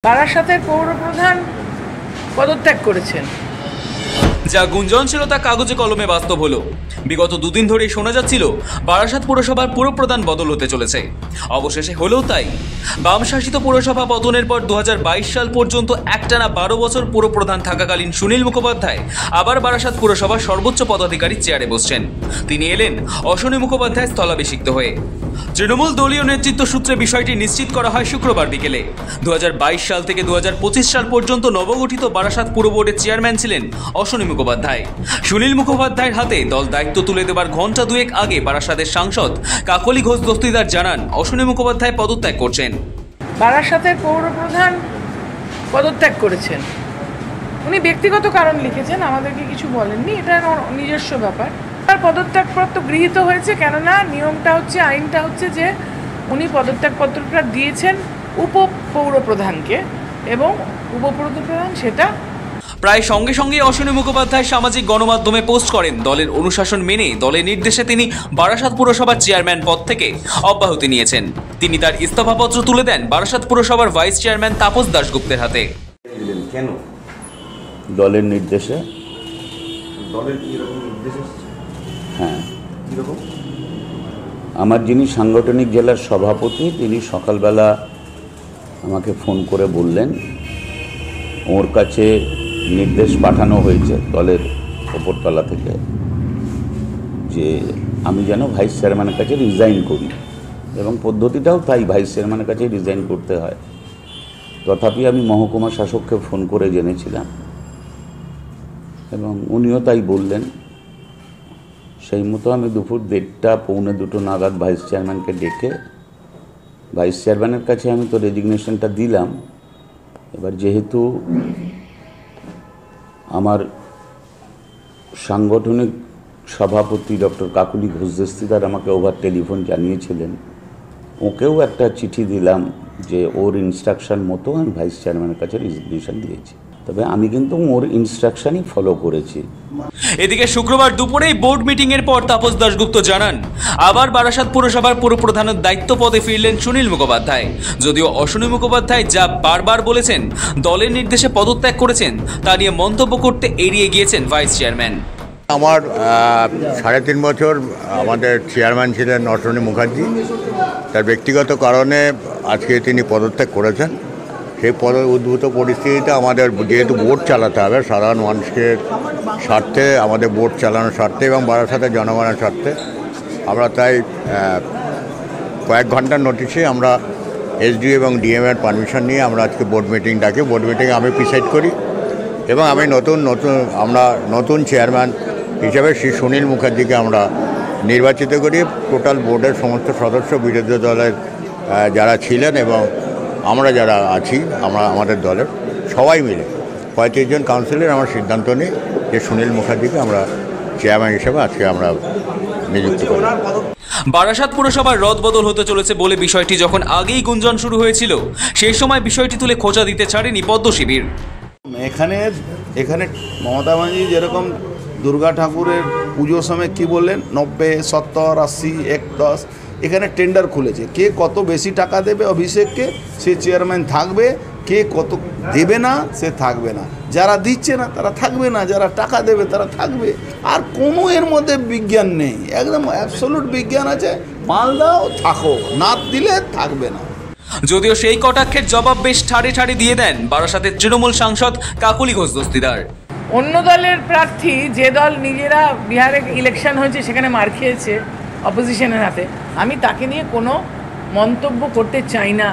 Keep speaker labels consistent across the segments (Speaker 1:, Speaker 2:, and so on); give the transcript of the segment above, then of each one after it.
Speaker 1: বারাসাতের পৌরপ্রধান পদত্যাগ করেছেন।
Speaker 2: যা গুঞ্জন ছিল তা কাগজে কলমে বাস্তব হলো। বিগত দুদিন ধরে শোনা যাচ্ছিল বারাসাত পুরসভার পুরপ্রধান বদল হতে চলেছে। অবশেষে হলেও তাই। বাম শাসিত পুরসভা পতনের পর 2022 সাল পর্যন্ত একটানা 12 বছর পুরপ্রধান থাকাকালীন সুনীল মুখোপাধ্যায় আবার বারাসাত পুরসভার সর্বোচ্চ পদাধিকারীর চেয়ারে বসছেন। তিনি এলেন অশ্বনী মুখোপাধ্যায় স্থলাভিষিক্ত হয়ে। তৃণমূল দলীয় নেতৃত্ব সূত্রে বিষয়টি নিশ্চিত করা হয় শুক্রবার বিকেলে। 2022 সাল থেকে 2025 সাল পর্যন্ত নবগঠিত বারাসাত পুর বোর্ডের চেয়ারম্যান ছিলেন অশ্বনী মুখোপাধ্যায়। সুনীল মুখোপাধ্যায়ের হাতে দল দায়িত্ব তুলে দেবার ঘণ্টা দুয়েক আগে বারাসাতের সাংসদ কাকলি ঘোষ দস্তিদার জানান অশ্বনী মুখোপাধ্যায় পদত্যাগ করছেন।
Speaker 1: বারাসাতের পৌরপ্রধান পদত্যাগ করেছেন। উনি ব্যক্তিগত কারণ লিখেছেন, আমাদেরকে কিছু বলেননি, এটা নিজস্ব ব্যাপার। তার পদত্যাগপত্র গৃহীত হয়েছে, কেননা নিয়মটা হচ্ছে, আইনটা হচ্ছে যে উনি পদত্যাগপত্রটা দিয়েছেন উপপৌরপ্রধানকে এবং উপপৌরপ্রধান সেটা
Speaker 2: প্রায় সঙ্গে সঙ্গে অশ্বনী মুখোপাধ্যায় সামাজিক গণমাধ্যমে পোস্ট করেন দলের অনুশাসন মেনে দলের নির্দেশে তিনি বারাসাত পুরসভার চেয়ারম্যান পদ থেকে অব্যাহতি নিয়েছেন। তিনি তার ইস্তফাপত্র তুলে দেন বারাসাত পুরসভার ভাইস চেয়ারম্যান তাপস দাশগুপ্তের হাতে।
Speaker 3: কেন?
Speaker 4: দলের নির্দেশে।
Speaker 3: দলের কি এরকম নির্দেশ?
Speaker 4: হ্যাঁ,
Speaker 3: কীরকম?
Speaker 4: আমার যিনি সাংগঠনিক জেলার সভাপতি, তিনি সকালবেলা আমাকে ফোন করে বললেন ওর কাছে নির্দেশ পাঠানো হয়েছে দলের ওপরতলা থেকে যে আমি যেন ভাইস চেয়ারম্যানের কাছে রিজাইন করি, এবং পদ্ধতিটাও তাই, ভাইস চেয়ারম্যানের কাছে রিজাইন করতে হয়। তথাপি আমি মহকুমা শাসককে ফোন করে জেনেছিলাম এবং উনিও তাই বললেন। সেই মতো আমি দুপুর 1:30 পৌনে 2 নাগাদ ভাইস চেয়ারম্যানকে ডেকে ভাইস চেয়ারম্যানের কাছে আমি তো রেজিগনেশনটা দিলাম। এবার যেহেতু আমার সাংগঠনিক সভাপতি ডক্টর কাকলি ঘোষ দস্তিদার আমাকে ওভার টেলিফোন জানিয়েছিলেন, ওকেও একটা চিঠি দিলাম যে ওর ইনস্ট্রাকশন মতো আমি ভাইস চেয়ারম্যানের কাছে রেজিগনেশন দিয়েছি। তবে আমি কিন্তু ওর ইনস্ট্রাকশনই ফলো করেছি।
Speaker 2: এদিকে শুক্রবার দুপুরেই বোর্ড মিটিং এর পর তাপস দাশগুপ্ত জানান আবার বারাসাত পুরসভার পুরপ্রধানের দায়িত্ব পদে ফিরলেন সুনীল মুখোপাধ্যায়। যদিও অশ্বনী মুখোপাধ্যায় যা বারবার বলেছেন দলের নির্দেশে পদত্যাগ করেছেন, তা নিয়ে মন্তব্য করতে এড়িয়ে গিয়েছেন ভাইস চেয়ারম্যান।
Speaker 5: আমার 3.5 বছর আমাদের চেয়ারম্যান ছিলেন অশ্বনী মুখার্জি। তার ব্যক্তিগত কারণে আজকে তিনি পদত্যাগ করেছেন। সেই উদ্ভূত পরিস্থিতিতে আমাদের যেহেতু বোর্ড চালাতে হবে সাধারণ মানুষের স্বার্থে, আমাদের বোর্ড চালানোর স্বার্থে এবং বারাসাতের জনগণের স্বার্থে, আমরা তাই কয়েক ঘন্টার নোটিশে আমরা এসডি এবং ডিএমের পারমিশন নিয়ে আমরা আজকে বোর্ড মিটিং ডাকি। বোর্ড মিটিংয়ে আমি প্রিসাইড করি এবং আমি আমরা নতুন চেয়ারম্যান হিসেবে শ্রী সুনীল মুখার্জিকে আমরা নির্বাচিত করি। টোটাল বোর্ডের সমস্ত সদস্য, বিরোধী দলের যারা ছিলেন এবং আমরা যারা আছি, আমাদের দলের সবাই মিলে 35 জন কাউন্সিলর আমরা সিদ্ধান্ত নিই যে সুনীল মুখার্জিকে আমরা চেয়ারম্যান হিসেবে আজকে আমরা নিযুক্ত করি।
Speaker 2: বারাসাত পুরসভার রদবদল হতে চলেছে বলে বিষয়টি যখন আগেই গুঞ্জন শুরু হয়েছিল, সেই সময় বিষয়টি তুলে খোঁচা দিতে ছাড়েনি পদ্ম শিবির।
Speaker 6: এখানে মমতা ব্যানার্জি যেরকম দুর্গা ঠাকুরের পুজোর সময় কি বললেন 90, 70, 80, 110, এখানে টেন্ডার খুলেছে। কে কত বেশি টাকা দেবে অভিষেককে সে চেয়ারম্যান থাকবে, কে কত দেবে না সে থাকবে না। যারা দিচ্ছে না তারা থাকবে না, যারা টাকা দেবে তারা থাকবে। আর কোনো এর মধ্যে বিজ্ঞান নেই, একদম অ্যাবসলিউট বিজ্ঞান আছে, মাল দাও থাকো, না দিলে থাকবে না।
Speaker 2: যদিও সেই কটাক্ষের জবাব বেশ ঠাড়ে ঠাড়ে দিয়ে দেন বারাসাতের তৃণমূল সাংসদ কাকলি ঘোষ দস্তিদার।
Speaker 1: অন্য দলের প্রার্থী, যে দল নিজেরা বিহারে ইলেকশন হয়েছে সেখানে মার খেয়েছে অপোজিশনের হাতে, আমি তাকে নিয়ে কোনো মন্তব্য করতে চাই না।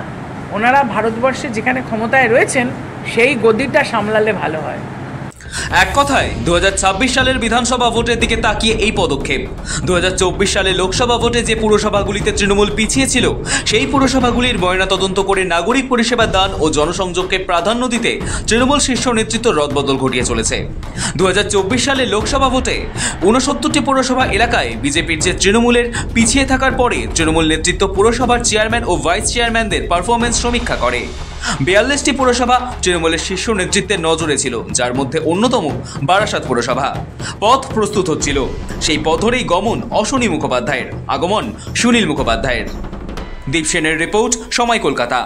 Speaker 1: ওনারা ভারতবর্ষে যেখানে ক্ষমতায় রয়েছেন সেই গদিটা সামলালে ভালো হয়।
Speaker 2: এক কথায় 2026 সালের বিধানসভা ভোটের দিকে তাকিয়ে এই পদক্ষেপ। 2024 সালে লোকসভা ভোটে যে পুরসভাগুলিতে তৃণমূল পিছিয়ে ছিল, সেই পুরসভাগুলির ময়নাতদন্ত করে নাগরিক পরিষেবা দান ও জনসংযোগকে প্রাধান্য দিতে তৃণমূল শীর্ষ নেতৃত্ব রদবদল ঘটিয়ে চলেছে। 2024 সালে লোকসভা ভোটে 69টি পুরসভা এলাকায় বিজেপির যে তৃণমূলের পিছিয়ে থাকার পরে তৃণমূল নেতৃত্ব পুরসভার চেয়ারম্যান ও ভাইস চেয়ারম্যানদের পারফরমেন্স সমীক্ষা করে। 42টি পুরসভা তৃণমূলের শীর্ষ নেতৃত্বের নজরে ছিল, যার মধ্যে অন্যতম বারাসাত পুরসভা। পথ প্রস্তুত হচ্ছিল, সেই পথ ধরেই গমন অশ্বনী মুখোপাধ্যায়ের, আগমন সুনীল মুখোপাধ্যায়ের। দীপ সেনের রিপোর্ট, সময় কলকাতা।